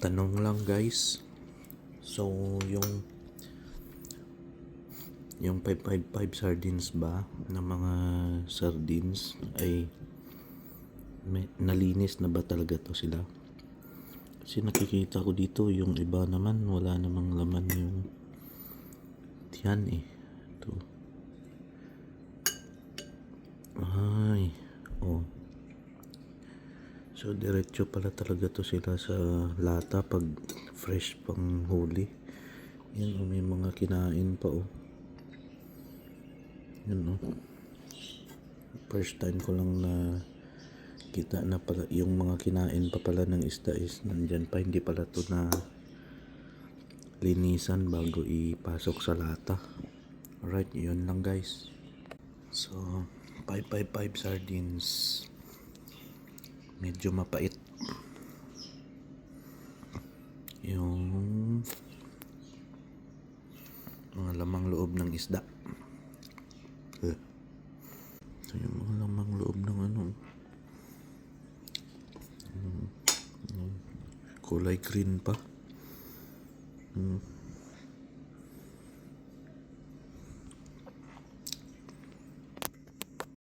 Tanong lang guys. So yung 555 sardines ba na mga sardines ay nalinis na ba talaga to sila? Kasi nakikita ko dito yung iba naman wala namang laman yung tiyan eh. Ito. Ay. Oh. So diretso pala talaga to sila sa lata pag fresh pang huli. Yan may mga kinain pa oh. Yan oh. First time ko lang na kita na pala yung mga kinain pa pala ng isda is nandyan pa, hindi pala to na linisan bago ipasok sa lata. Alright, yun lang guys. So 555 sardines, medyo mapait yung mga lamang loob ng isda. So yung mga lamang loob ng kulay green pa.